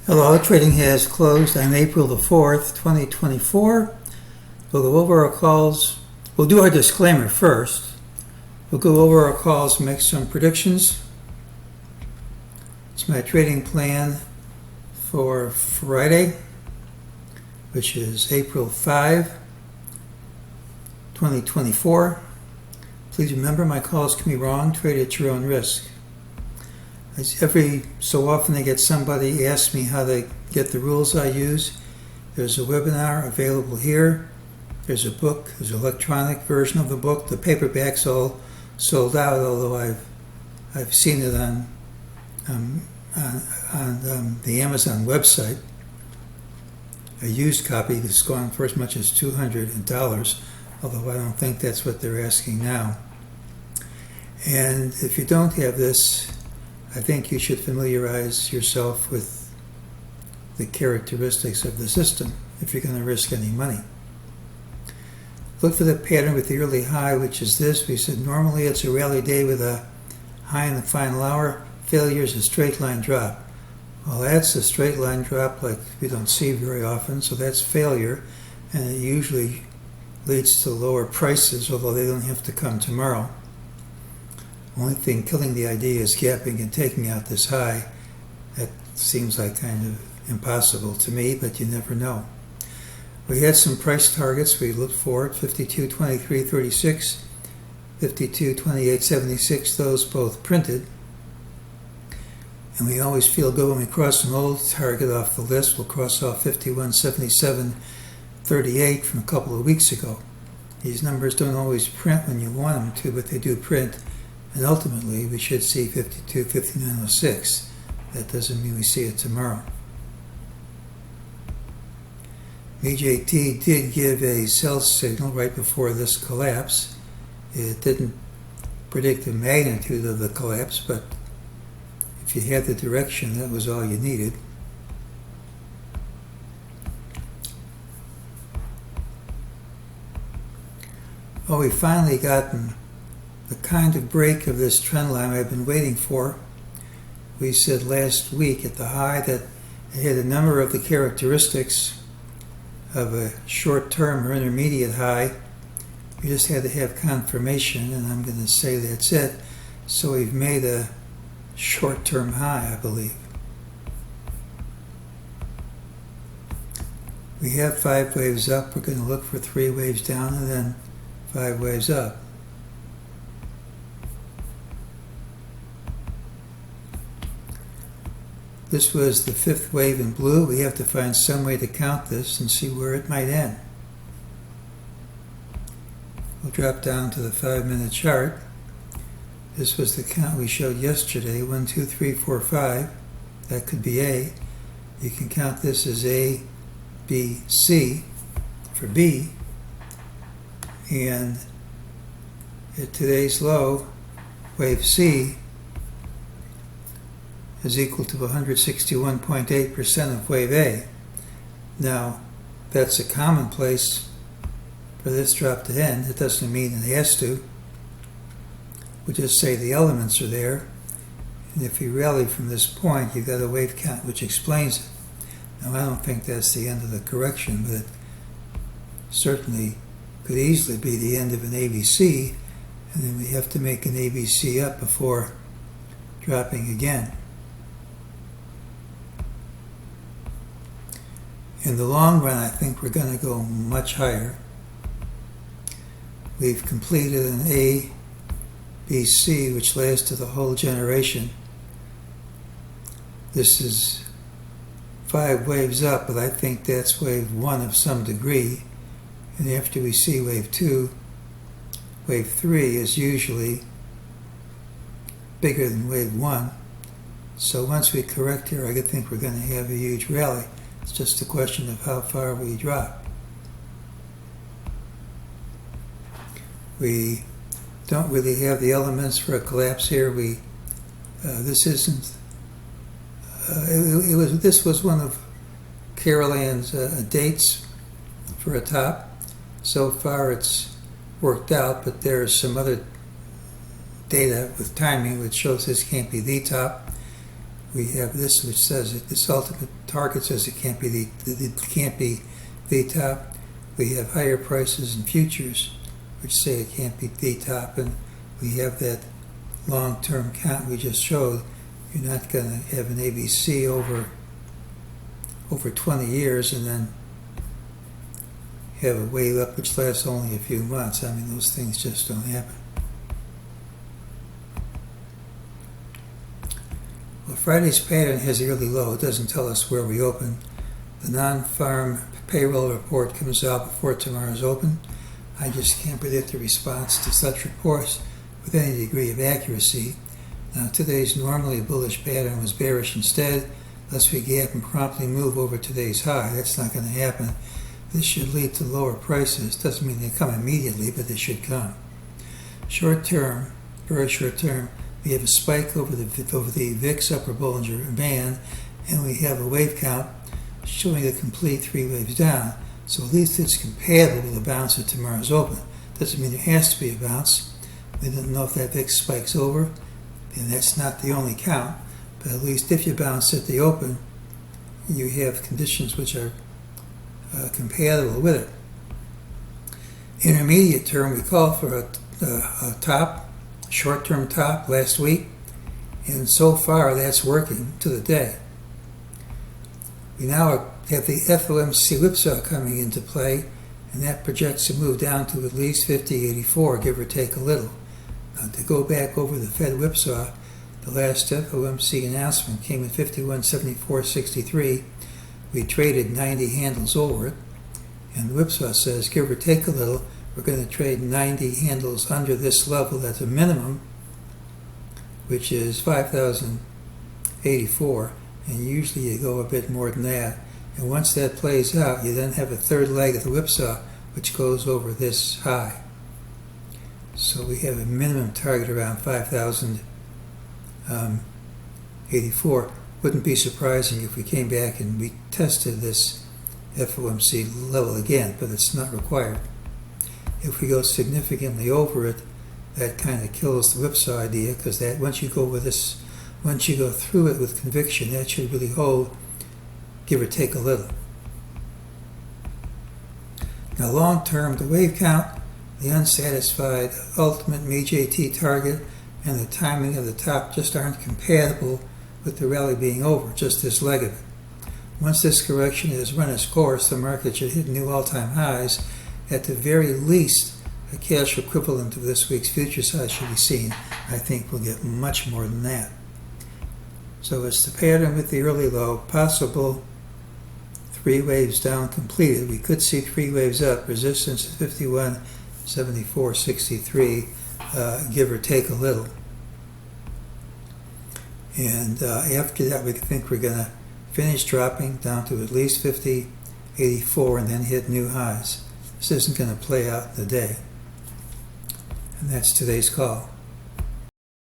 Hello, trading has closed on April the 4th, 2024. We'll go over our calls. We'll do our disclaimer first. We'll go over our calls and make some predictions. It's my trading plan for Friday, which is April 5, 2024. Please remember, my calls can be wrong. Trade at your own risk. Every so often I get somebody ask me how they get the rules I use. There's a webinar available here. There's a book. There's an electronic version of the book. The paperback's all sold out, although I've seen it on the Amazon website. A used copy has gone for as much as $200, although I don't think that's what they're asking now. And if you don't have this, I think you should familiarize yourself with the characteristics of the system if you're going to risk any money. Look for the pattern with the early high, which is this. We said normally it's a rally day with a high in the final hour. Failure is a straight line drop. Well, that's a straight line drop like we don't see very often, so that's failure, and it usually leads to lower prices, although they don't have to come tomorrow. Only thing killing the idea is gapping and taking out this high. That seems like kind of impossible to me, but you never know. We had some price targets we looked for: 52.2336, 52.2876. Those both printed. And we always feel good when we cross an old target off the list. We'll cross off 51.7738 from a couple of weeks ago. These numbers don't always print when you want them to, but they do print. And ultimately, we should see 52.5906. That doesn't mean we see it tomorrow. MEJT did give a sell signal right before this collapse. It didn't predict the magnitude of the collapse, but if you had the direction, that was all you needed. Oh, we finally gotten the kind of break of this trend line I've been waiting for. We said last week at the high that it had a number of the characteristics of a short-term or intermediate high. We just had to have confirmation, and I'm going to say that's it. So we've made a short-term high, I believe. We have 5 waves up. We're going to look for 3 waves down and then 5 waves up. This was the 5th wave in blue. We have to find some way to count this and see where it might end. We'll drop down to the 5-minute chart. This was the count we showed yesterday, 1, 2, 3, 4, 5. That could be A. You can count this as A, B, C for B. And at today's low, wave C is equal to 161.8% of wave A. Now, that's a commonplace for this drop to end. It doesn't mean it has to. We'll just say the elements are there. And if you rally from this point, you've got a wave count which explains it. Now, I don't think that's the end of the correction, but it certainly could easily be the end of an ABC, and then we have to make an ABC up before dropping again. In the long run, I think we're going to go much higher. We've completed an A, B, C, which lasted the whole generation. This is 5 waves up, but I think that's wave 1 of some degree. And after we see wave 2, wave 3 is usually bigger than wave 1. So once we correct here, I think we're going to have a huge rally. It's just a question of how far we drop. We don't really have the elements for a collapse here. This isn't. This was one of Carol Ann's dates for a top. So far, it's worked out, but there's some other data with timing which shows this can't be the top. we have this which says that this ultimate target says it can't be the top. We have higher prices in futures which say it can't be the top, and we have that long-term count we just showed. You're not going to have an ABC over 20 years and then have a wave up which lasts only a few months. I mean, those things just don't happen. Well, Friday's pattern has the early low. It doesn't tell us where we open. The non-farm payroll report comes out before tomorrow's open. I just can't predict the response to such reports with any degree of accuracy. Now, today's normally bullish pattern was bearish instead, unless we gap and promptly move over today's high. That's not going to happen. This should lead to lower prices. Doesn't mean they come immediately, but they should come. Short term, very short term, we have a spike over the VIX upper Bollinger Band, and we have a wave count showing a complete 3 waves down. So at least it's compatible with a bounce at tomorrow's open. Doesn't mean there has to be a bounce. We don't know if that VIX spikes over, and that's not the only count. But at least if you bounce at the open, you have conditions which are compatible with it. Intermediate term, we called for a top, short-term top last week, and so far that's working to the day. We now have the FOMC whipsaw coming into play, and that projects a move down to at least 50.84, give or take a little. Now, to go back over the Fed whipsaw, the last FOMC announcement came at 51.74.63. We traded 90 handles over it, and the whipsaw says, give or take a little, we're going to trade 90 handles under this level at a minimum, which is 5,084, and usually you go a bit more than that. And once that plays out, you then have a third leg of the whipsaw, which goes over this high. So we have a minimum target around 5,084. Wouldn't be surprising if we came back and we tested this FOMC level again, but it's not required. If we go significantly over it, that kind of kills the whipsaw idea, because that once you go through it with conviction, that should really hold, give or take a little. Now, long term, the wave count, the unsatisfied ultimate MEJT target, and the timing of the top just aren't compatible with the rally being over, just this leg of it. Once this correction has run its course, the market should hit new all-time highs. At the very least, a cash equivalent of this week's future size should be seen. I think we'll get much more than that. So it's the pattern with the early low, possible 3 waves down completed. We could see 3 waves up. Resistance is 51.74.63, give or take a little. And after that, we think we're going to finish dropping down to at least 50.84 and then hit new highs. This isn't going to play out in the day. And that's today's call.